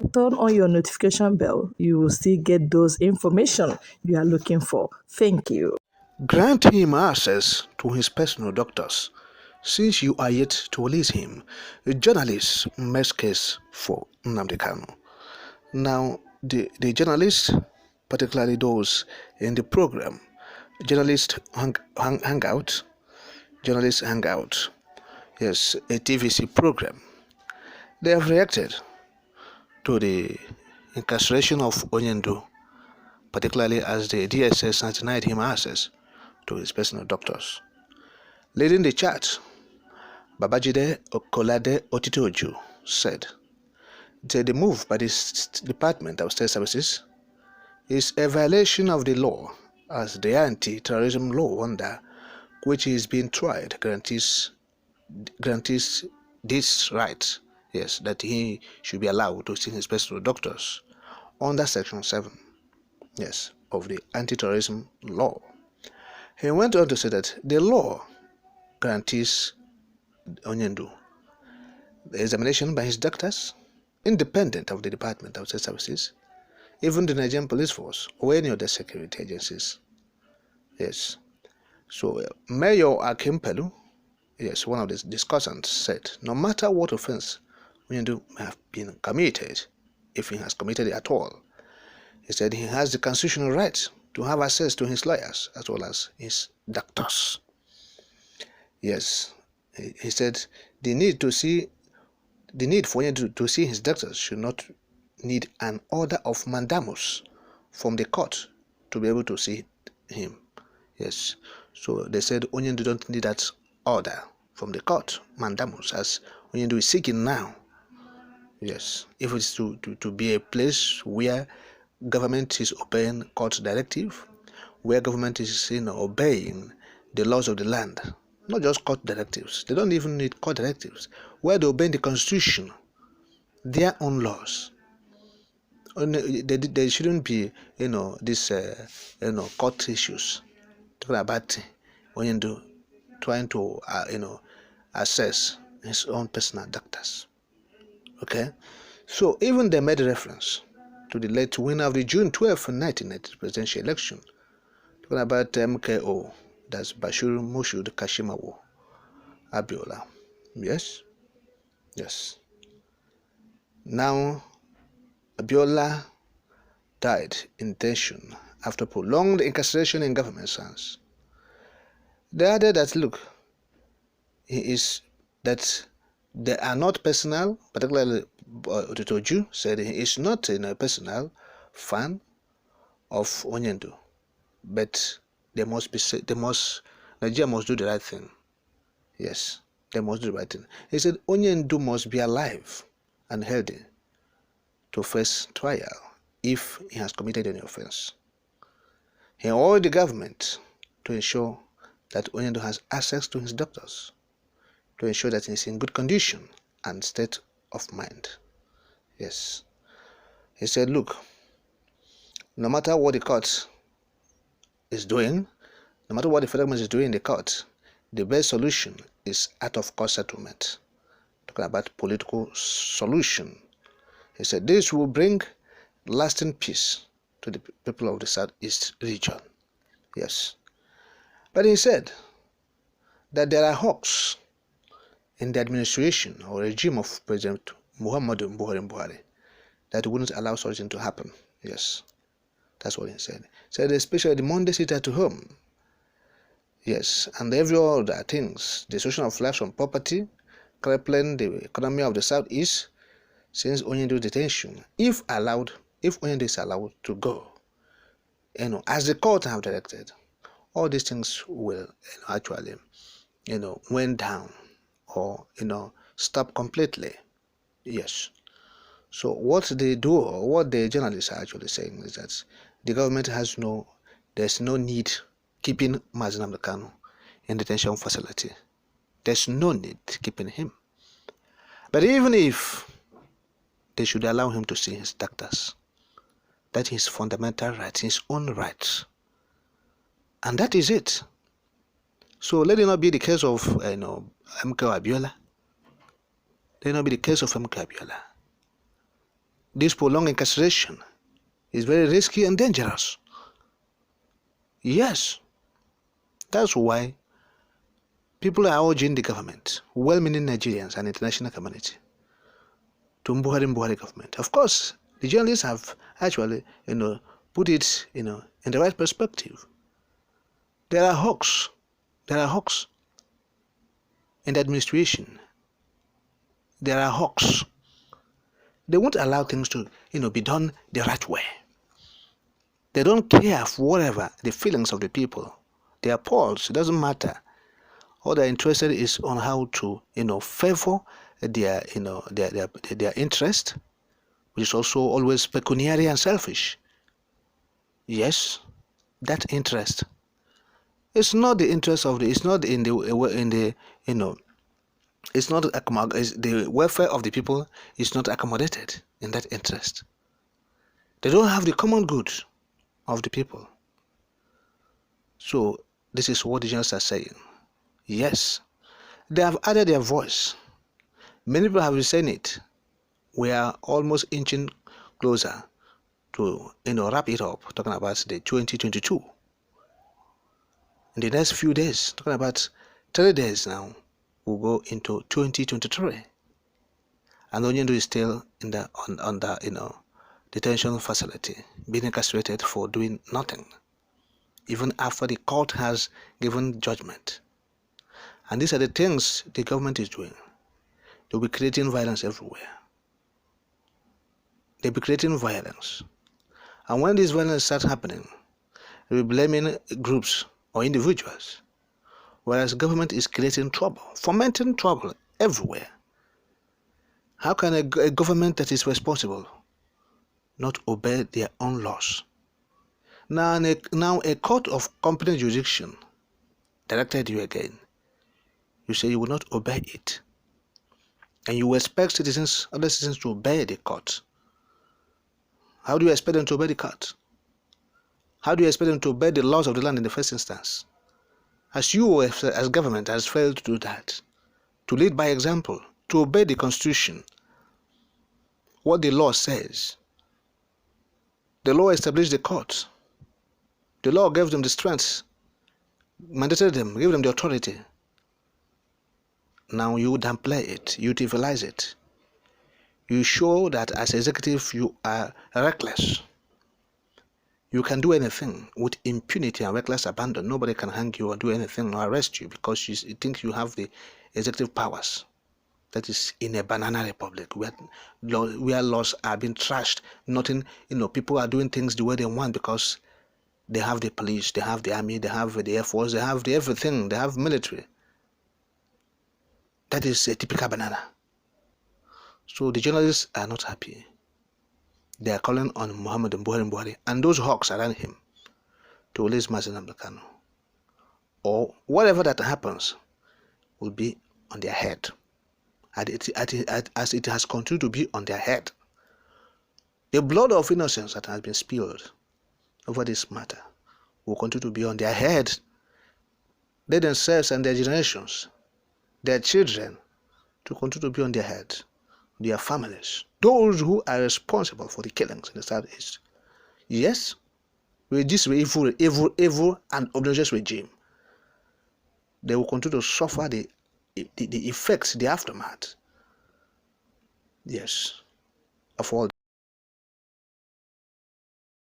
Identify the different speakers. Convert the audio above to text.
Speaker 1: turn on your notification bell. You will still get those information you are looking for. Thank you.
Speaker 2: Grant him access to his personal doctors, since you are yet to release him. A journalist makes case for Nnamdi Kanu. Now, the journalists, particularly those in the program, hangout, journalists hangout, yes, a TVC program, they have reacted to the incarceration of Onyendu, particularly as the DSS has denied him access to his personal doctors. Leading the chat, Babajide Okolade Otitoju said that the move by the Department of State Services is a violation of the law, as the anti-terrorism law under which he is being tried guarantees this right, yes, that he should be allowed to see his personal doctors under Section 7, yes, of the anti-terrorism law. He went on to say that the law guarantees Onyendu the examination by his doctors, independent of the Department of State Services, even the Nigerian Police Force or any other security agencies. Yes. So Mayor Akimpelu, yes, one of the discussants, said no matter what offense Onyendu may have been committed, if he has committed it at all, he said he has the constitutional right to have access to his lawyers as well as his doctors. Yes, he said the need for Onyendu to see his doctors should not need an order of mandamus from the court to be able to see him. Yes, so they said Onyendu don't need that order from the court, mandamus, as Onyendu is seeking now. Yes, if it's to be a place where government is obeying court directive, where government is obeying the laws of the land, not just court directives. They don't even need court directives. Where they obey the constitution, their own laws. There shouldn't be this court issues. Talking about Onyendu trying to assess his own personal doctors. Okay, so even they made reference to the late winner of the June 12, 1990 presidential election. Talking about MKO, that's Bashir Mushud Kashimawo Abiola. Yes. Now, Abiola died in detention after prolonged incarceration in government hands. They added that, look, that they are not personal, particularly Otitoju said he is not a personal fan of Onyendu, but Nigeria must do the right thing. Yes, they must do the right thing. He said Onyendu must be alive and healthy to face trial if he has committed any offense. He ordered the government to ensure that Onyendu has access to his doctors, to ensure that he is in good condition and state of mind. Yes. He said, look, no matter what the court is doing, no matter what the federal government is doing in the court, the best solution is out-of-court settlement. Talking about political solution. He said this will bring lasting peace to the people of the Southeast region. Yes. But he said that there are hawks in the administration or regime of President Muhammadu Buhari that wouldn't allow such thing to happen. Yes. That's what he said. He said especially the Monday sit at home. Yes, and every other things, the social of life from property, crippling the economy of the Southeast since Onyendu detention. If Onyendu is allowed to go, as the court have directed, all these things will actually, went down or stop completely. Yes. So what they do, or what the journalists are actually saying, is that the government there's no need keeping Nnamdi Kanu in detention facility. There's no need keeping him. But even if they should allow him to see his doctors, that is fundamental right, his own right. And that is it. So let it not be the case of MK Abiola. Let it not be the case of MK Abiola. this prolonged incarceration is very risky and dangerous. Yes, that's why people are urging the government, well-meaning Nigerians and international community, to Buhari government. Of course, the journalists have actually, put it, in the right perspective. There are hawks in the administration. There are hawks. They won't allow things to, be done the right way. They don't care for whatever the feelings of the people. They are Pauls. It doesn't matter. All they're interested is on how to, favor their, their interest, which is also always pecuniary and selfish. Yes, that interest. It's not the interest of the. It's not in the. It's not the welfare of the people is not accommodated in that interest. They don't have the common good of the people. So this is what the journalists are saying. Yes, they have added their voice. Many people have been saying it. We are almost inching closer to wrap it up, talking about the 2022. In the next few days, talking about 3 days now, we'll go into 2023. And Onyendu is still in the on detention facility, being incarcerated for doing nothing, even after the court has given judgment. And these are the things the government is doing. They'll be creating violence everywhere. They'll be creating violence. And when this violence starts happening, they'll be blaming groups or individuals, whereas government is creating trouble, fomenting trouble everywhere. How can a government that is responsible not obey their own laws? Now a court of competent jurisdiction directed you again. You say you will not obey it. And you expect other citizens to obey the court. How do you expect them to obey the court? How do you expect them to obey the laws of the land in the first instance? As you as government has failed to do that, to lead by example, to obey the constitution, what the law says. The law established the court. The law gave them the strength, mandated them, gave them the authority. Now you downplay it, you trivialize it. You show that as executive you are reckless. You can do anything with impunity and reckless abandon. Nobody can hang you or do anything or arrest you because you think you have the executive powers. That is in a banana republic where laws are being trashed. Nothing, people are doing things the way they want because they have the police, they have the army, they have the air force, they have everything, they have military. That is a typical banana. So the journalists are not happy. They are calling on Muhammad Buhari and those hawks around him to release Nnamdi Kanu. Or whatever that happens will be on their head. As it has continued to be on their head. The blood of innocence that has been spilled over this matter will continue to be on their head. They themselves and their generations, their children, to continue to be on their head, their families, those who are responsible for the killings in the Southeast. Yes, with this evil and obnoxious regime, they will continue to suffer the effects, the aftermath, yes, of all